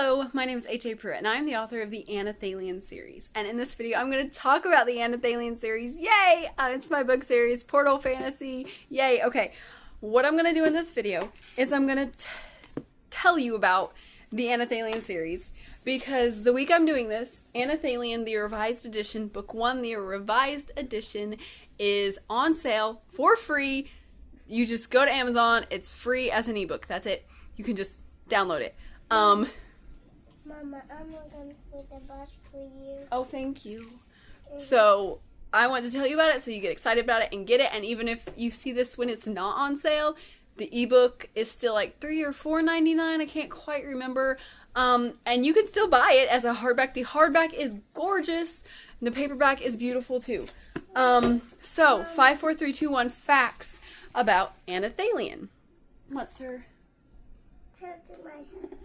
Hello, my name is HAPruitt, and I'm the author of the Anelthalien series. And in this video, I'm going to talk about the Anelthalien series. Yay! It's my book series, Portal Fantasy. Yay! Okay, what I'm going to do in this video is I'm going to tell you about the Anelthalien series, because the week I'm doing this, Anelthalien, the Revised Edition, Book 1, the Revised Edition, is on sale for free. You just go to Amazon. It's free as an ebook. That's it. You can just download it. Mama, I'm looking for the bus for you. Oh, thank you. So I want to tell you about it so you get excited about it and get it. And even if you see this when it's not on sale, the ebook is still like $3 or $4.99. I can't quite remember. And you can still buy it as a hardback. The hardback is gorgeous. And the paperback is beautiful too. So 5, 4, 3, 2, 1 facts about Anelthalien. What, sir?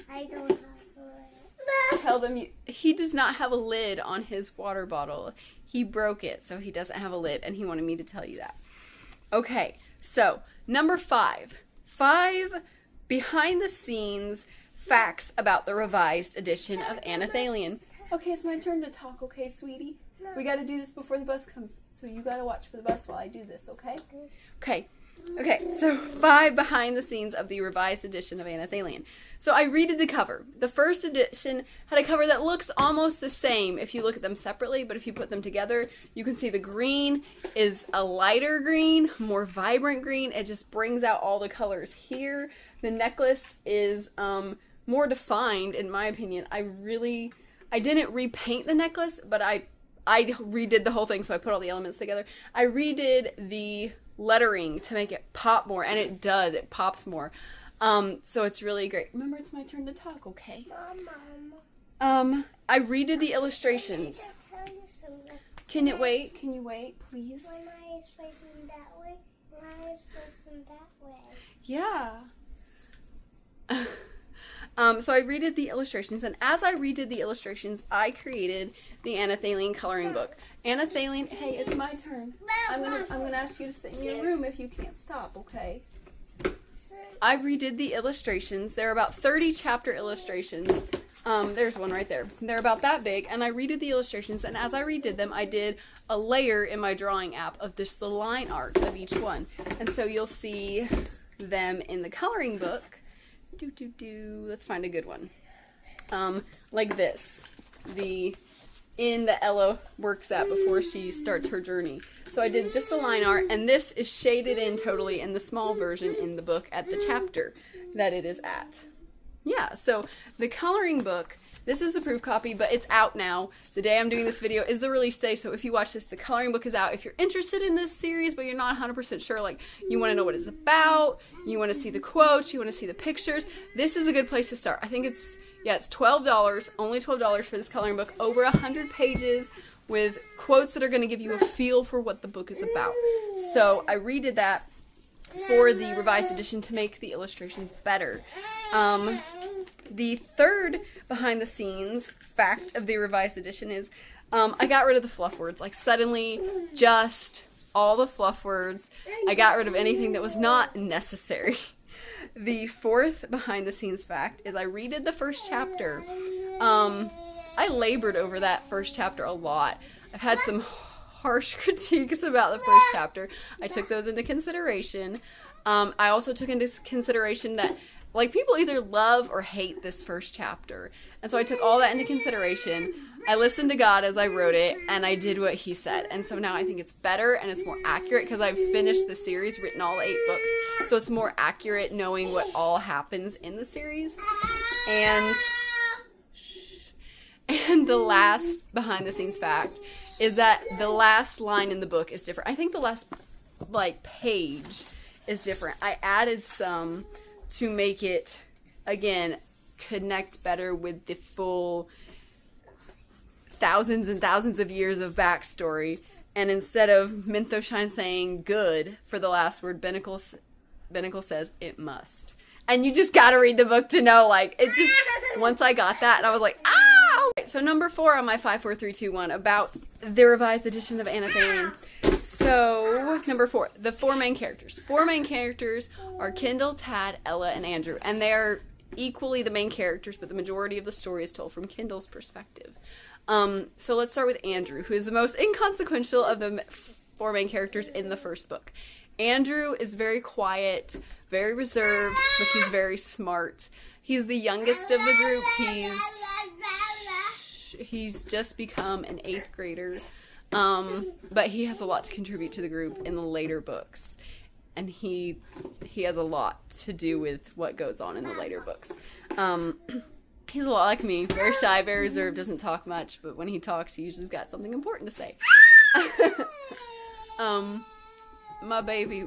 I don't have a lid. Tell them he does not have a lid on his water bottle. He broke it, so he doesn't have a lid, and he wanted me to tell you that. Okay, so number 5. 5 behind the scenes facts about the revised edition of Anelthalien. Okay, it's my turn to talk, okay, sweetie? No. We got to do this before the bus comes, so you got to watch for the bus while I do this, okay? Okay, so 5 behind the scenes of the revised edition of Anelthalien. So I redid the cover. The first edition had a cover that looks almost the same if you look at them separately, but if you put them together, you can see the green is a lighter green, more vibrant green. It just brings out all the colors here. The necklace is more defined, in my opinion. I didn't repaint the necklace, but I redid the whole thing, so I put all the elements together. I redid the lettering to make it pop more, and it does. It pops more. So it's really great. Remember, it's my turn to talk, okay? Mom. I redid the illustrations. I need to tell you something. Can you wait? Can you wait, please? One eye is facing that way, one eye is facing that way. Yeah. So I redid the illustrations, and as I redid the illustrations, I created the Anelthalien coloring book. Anelthalien, hey, it's my turn. I'm gonna ask you to sit in your room if you can't stop, okay? I redid the illustrations. They're about 30 chapter illustrations. There's one right there. They're about that big, and I redid the illustrations, and as I redid them, I did a layer in my drawing app of just the line art of each one. And so you'll see them in the coloring book. Let's find a good one. Like this. In the Ella works at before she starts her journey. So I did just the line art, and this is shaded in totally in the small version in the book at the chapter that it is at. Yeah, so the coloring book, this is the proof copy, but it's out now. The day I'm doing this video is the release day, so if you watch this, the coloring book is out. If you're interested in this series, but you're not 100% sure, like you want to know what it's about, you want to see the quotes, you want to see the pictures, this is a good place to start. I think it's $12, only $12 for this coloring book, over 100 pages with quotes that are going to give you a feel for what the book is about. So I redid that for the revised edition to make the illustrations better. The third behind the scenes fact of the revised edition is I got rid of the fluff words. Like suddenly just all the fluff words. I got rid of anything that was not necessary. The fourth behind the scenes fact is I redid the first chapter. I labored over that first chapter a lot. I've had some harsh critiques about the first chapter. I took those into consideration. I also took into consideration that like people either love or hate this first chapter. And so I took all that into consideration. I listened to God as I wrote it, and I did what he said. And so now I think it's better and it's more accurate because I've finished the series, written all 8 books. So it's more accurate knowing what all happens in the series. And the last behind the scenes fact is that the last line in the book is different. I think the last page is different. I added some to make it, again, connect better with the full thousands and thousands of years of backstory. And instead of Minthosshine saying good for the last word, Binnacle says it must. And you just gotta read the book to know, like, it just, once I got that, and I was like, ow! So number 4 on my 5, 4, 3, 2, 1 about the revised edition of Anelthalien. So, number 4, the 4 main characters. 4 main characters are Kendall, Tad, Ella, and Andrew. And they're equally the main characters, but the majority of the story is told from Kendall's perspective. So let's start with Andrew, who is the most inconsequential of the 4 main characters in the first book. Andrew is very quiet, very reserved, but he's very smart. He's the youngest of the group. He's just become an 8th grader. But he has a lot to contribute to the group in the later books. And he has a lot to do with what goes on in the later books. He's a lot like me, very shy, very reserved, doesn't talk much, but when he talks, he usually's got something important to say. My baby,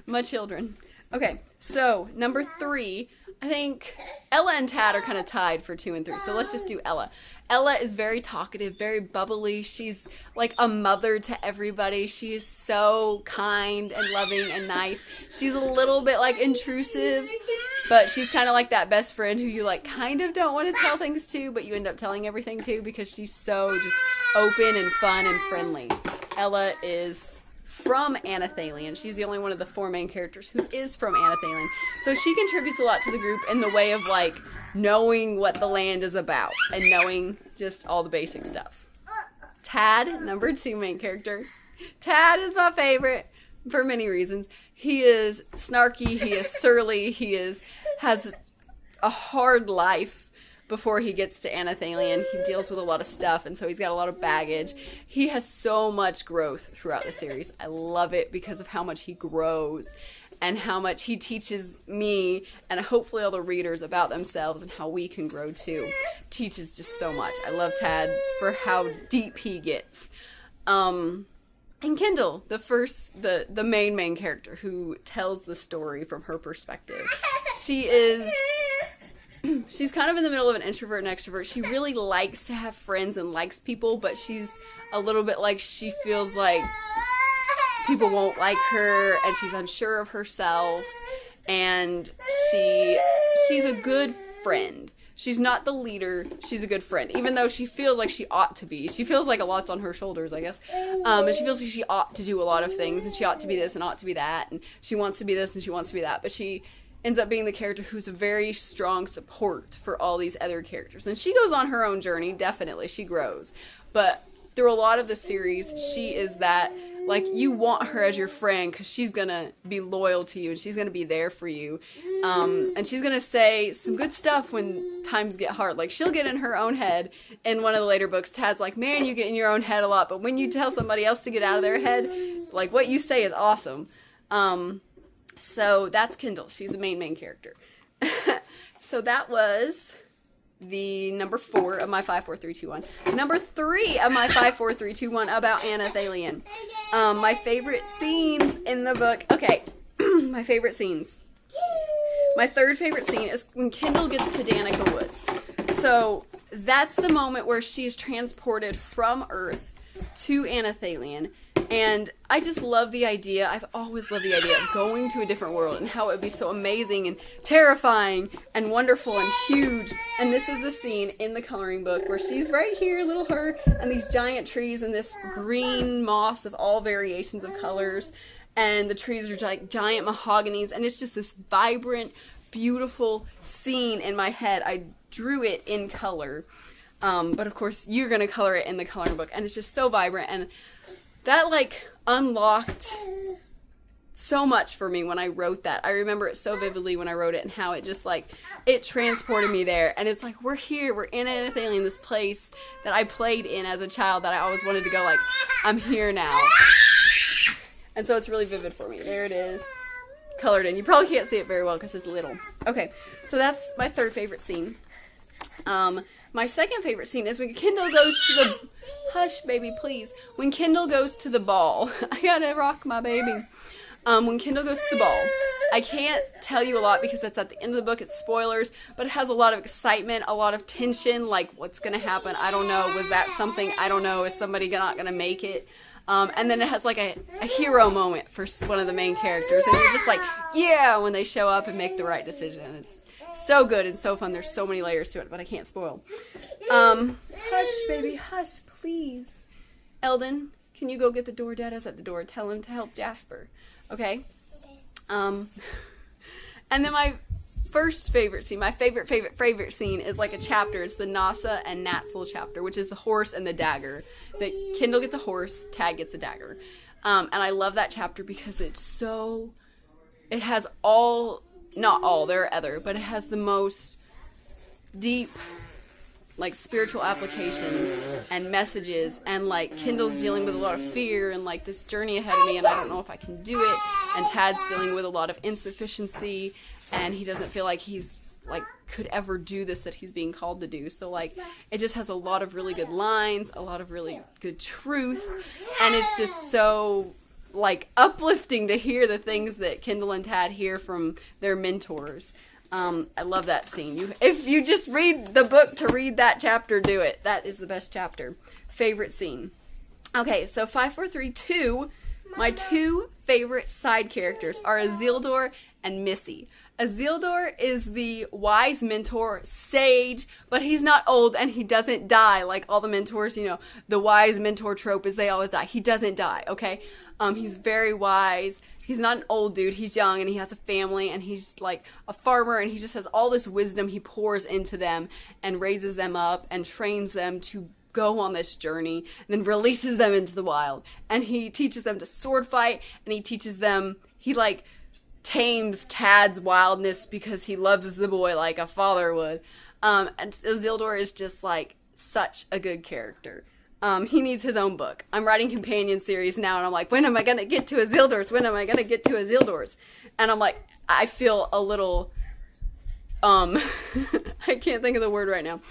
my children. Okay, so number 3, I think Ella and Tad are kind of tied for 2 and 3, so let's just do Ella. Ella is very talkative, very bubbly. She's like a mother to everybody. She is so kind and loving and nice. She's a little bit like intrusive, but she's kind of like that best friend who you like kind of don't want to tell things to, but you end up telling everything to because she's so just open and fun and friendly. Ella is from Anelthalien. She's the only one of the 4 main characters who is from Anelthalien. So she contributes a lot to the group in the way of like knowing what the land is about and knowing just all the basic stuff. Tad, number 2 main character. Tad is my favorite for many reasons. He is snarky, he is surly, has a hard life before he gets to Anelthalien. He deals with a lot of stuff, and so he's got a lot of baggage. He has so much growth throughout the series. I love it because of how much he grows and how much he teaches me and hopefully all the readers about themselves and how we can grow too. Teaches just so much. I love Tad for how deep he gets. And Kendall, the main character who tells the story from her perspective. She's kind of in the middle of an introvert and extrovert. She really likes to have friends and likes people, but she's a little bit like she feels like people won't like her, and she's unsure of herself, and she's a good friend. She's not the leader. She's a good friend, even though she feels like she ought to be. She feels like a lot's on her shoulders, I guess. And she feels like she ought to do a lot of things, and she ought to be this and ought to be that, and she wants to be this and she wants to be that, but she ends up being the character who's a very strong support for all these other characters. And she goes on her own journey, definitely. She grows. But through a lot of the series, she is that, like, you want her as your friend because she's going to be loyal to you and she's going to be there for you. And she's going to say some good stuff when times get hard. Like, she'll get in her own head. In one of the later books, Tad's like, man, you get in your own head a lot. But when you tell somebody else to get out of their head, like, what you say is awesome. So that's Kendall. She's the main character. So that was the number 4 of my 5, 4, 3, 2, 1. Number 3 of my 5, 4, 3, 2, 1 about Anelthalien. My favorite scenes in the book. Okay, my favorite scenes. My third favorite scene is when Kendall gets to Danica Woods. So that's the moment where she is transported from Earth to Anelthalien. And I just love the idea. I've always loved the idea of going to a different world and how it would be so amazing and terrifying and wonderful and huge. And this is the scene in the coloring book where she's right here, little her, and these giant trees and this green moss of all variations of colors. And the trees are like giant mahoganies. And it's just this vibrant, beautiful scene in my head. I drew it in color. But of course, you're going to color it in the coloring book. And it's just so vibrant. And that, like, unlocked so much for me when I wrote that. I remember it so vividly when I wrote it and how it just, like, it transported me there. And it's like, we're here. We're in Anelthalien, this place that I played in as a child that I always wanted to go, like, I'm here now. And so it's really vivid for me. There it is, colored in. You probably can't see it very well because it's little. Okay, so that's my third favorite scene. My second favorite scene is when Kendall goes to the... Hush, baby, please. When Kendall goes to the ball. I gotta rock my baby. When Kendall goes to the ball. I can't tell you a lot because that's at the end of the book. It's spoilers. But it has a lot of excitement, a lot of tension. Like, what's gonna happen? I don't know. Was that something? I don't know. Is somebody not gonna make it? And then it has like a hero moment for one of the main characters. And you're just like, yeah, when they show up and make the right decision. It's so good and so fun. There's so many layers to it, but I can't spoil. Hush, baby, hush, please. Eldon, can you go get the door? Dada's at the door. Tell him to help Jasper. Okay? And then my first favorite scene, my favorite scene is like a chapter. It's the Nasa and Natzel chapter, which is the horse and the dagger. That Kendall gets a horse, Tad gets a dagger. And I love that chapter because it has not all, there are other, but it has the most deep, like, spiritual applications and messages, and like Kendall's dealing with a lot of fear and like this journey ahead of me, and I don't know if I can do it, and Tad's dealing with a lot of insufficiency, and he doesn't feel like he's like could ever do this that he's being called to do. So like it just has a lot of really good lines, a lot of really good truth, and it's just so like uplifting to hear the things that Kendall and Tad hear from their mentors. I love that scene. If you just read the book to read that chapter, do it. That is the best chapter. Favorite scene. Okay, so 5, 4, 3, 2. My 2 favorite side characters are Isildur and Missy. Isildur is the wise mentor, sage, but he's not old and he doesn't die like all the mentors. You know, the wise mentor trope is they always die. He doesn't die, okay? He's very wise. He's not an old dude. He's young and he has a family and he's like a farmer, and he just has all this wisdom he pours into them and raises them up and trains them to go on this journey, and then releases them into the wild. And he teaches them to sword fight, and he teaches them, he like tames Tad's wildness because he loves the boy like a father would. And Isildur is just like such a good character. He needs his own book. I'm writing companion series now, and I'm like, when am I going to get to Isildur's? When am I going to get to Isildur's? And I'm like, I feel a little, I can't think of the word right now.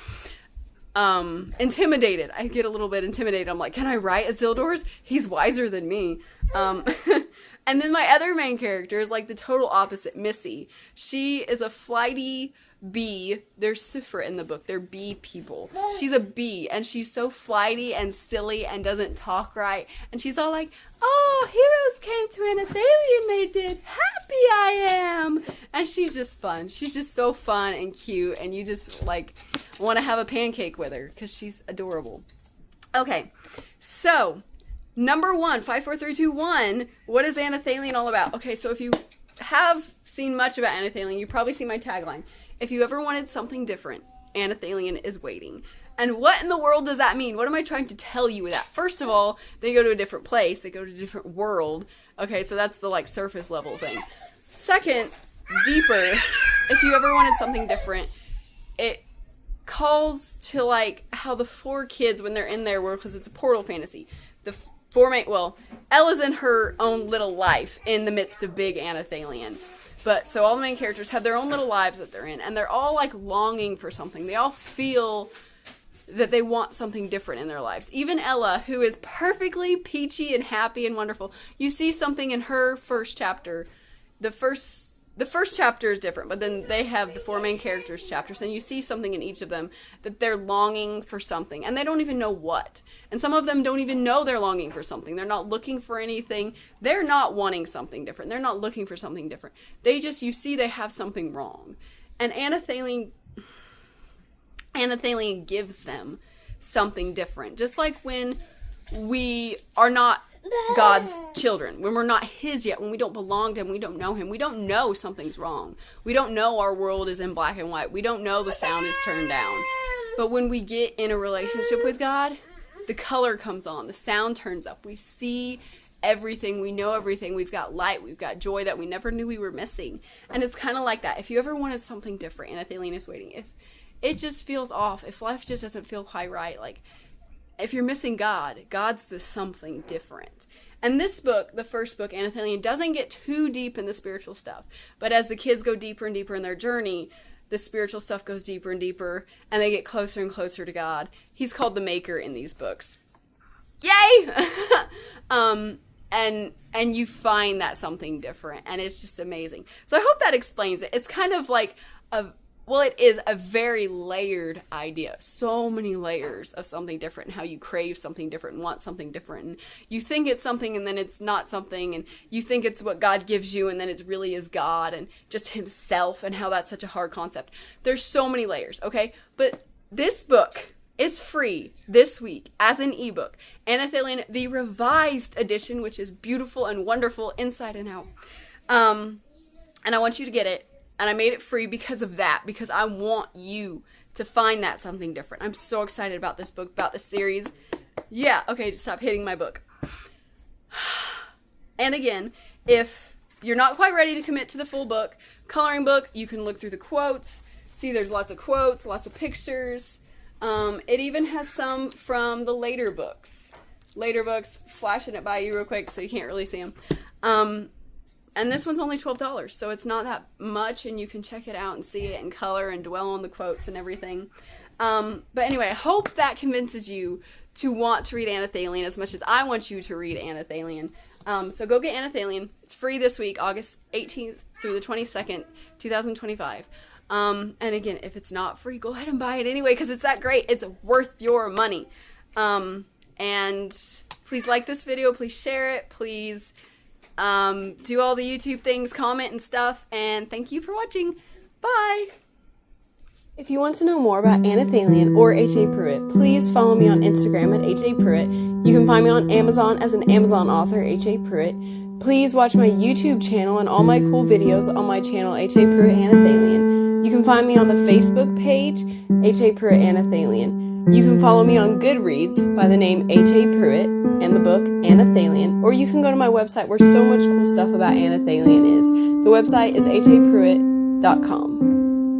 Intimidated. I get a little bit intimidated. I'm like, can I write Isildur's? He's wiser than me. And then my other main character is like the total opposite, Missy. She is a flighty bee. There's Sifra in the book. They're bee people. She's a bee, and she's so flighty and silly and doesn't talk right. And she's all like, oh, heroes came to Anelthalien, they did. Happy I am. And she's just fun. She's just so fun and cute, and you just like want to have a pancake with her because she's adorable. Okay, so number 1, 5, 4, 3, 2, 1. What is Anelthalien all about? Okay, so if you have seen much about Anelthalien, you probably see my tagline. If you ever wanted something different, Anelthalien is waiting. And what in the world does that mean? What am I trying to tell you with that? First of all, they go to a different place. They go to a different world. Okay, so that's the like surface level thing. Second, deeper, if you ever wanted something different, it calls to like how the 4 kids when they're in their world, because it's a portal fantasy. Ella's in her own little life in the midst of big Anelthalien. But so all the main characters have their own little lives that they're in, and they're all like longing for something. They all feel that they want something different in their lives. Even Ella, who is perfectly peachy and happy and wonderful, you see something in her first chapter. The first chapter is different, but then they have the 4 main characters chapters, and you see something in each of them that they're longing for something, and they don't even know what. And some of them don't even know they're longing for something. They're not looking for anything. They're not wanting something different. They're not looking for something different. You see they have something wrong. And Anelthalien gives them something different. Just like when we are not God's children, when we're not his yet, when we don't belong to him, we don't know him, we don't know something's wrong. We don't know our world is in black and white. We don't know the sound is turned down. But when we get in a relationship with God, the color comes on, the sound turns up. We see everything, we know everything. We've got light, we've got joy that we never knew we were missing. And it's kind of like that. If you ever wanted something different, Anelthalien is waiting. If it just feels off, if life just doesn't feel quite right, like if you're missing God, God's the something different. And this book, the first book, Anelthalien, doesn't get too deep in the spiritual stuff. But as the kids go deeper and deeper in their journey, the spiritual stuff goes deeper and deeper, and they get closer and closer to God. He's called the Maker in these books. Yay! And you find that something different, and it's just amazing. So I hope that explains it. It's kind of like it is a very layered idea. So many layers of something different, and how you crave something different and want something different. And you think it's something and then it's not something, and you think it's what God gives you and then it really is God and just himself, and how that's such a hard concept. There's so many layers, okay? But this book is free this week as an ebook. Anelthalien, the revised edition, which is beautiful and wonderful inside and out. And I want you to get it. And I made it free because of that, because I want you to find that something different. I'm so excited about this book, about this series. Yeah, okay, just stop hitting my book. And again, if you're not quite ready to commit to the full book, coloring book, you can look through the quotes. See, there's lots of quotes, lots of pictures. It even has some from the later books. Later books, flashing it by you real quick so you can't really see them. And this one's only $12, so it's not that much, and you can check it out and see it in color and dwell on the quotes and everything. But anyway, I hope that convinces you to want to read Anelthalien as much as I want you to read Anelthalien. So go get Anelthalien. It's free this week, August 18th through the 22nd, 2025. And again, if it's not free, go ahead and buy it anyway, because it's that great. It's worth your money. And please like this video. Please share it. Please do all the YouTube things, comment and stuff. And thank you for watching. Bye. If you want to know more about Anelthalien or HAPruitt, please follow me on Instagram at HAPruitt. You can find me on Amazon as an Amazon author, HAPruitt. Please watch my YouTube channel and all my cool videos on my channel, HAPruitt Anelthalien. You can find me on the Facebook page, HAPruitt Anelthalien. You can follow me on Goodreads by the name HAPruitt and the book Anelthalien, or you can go to my website where so much cool stuff about Anelthalien is. The website is HAPruitt.com.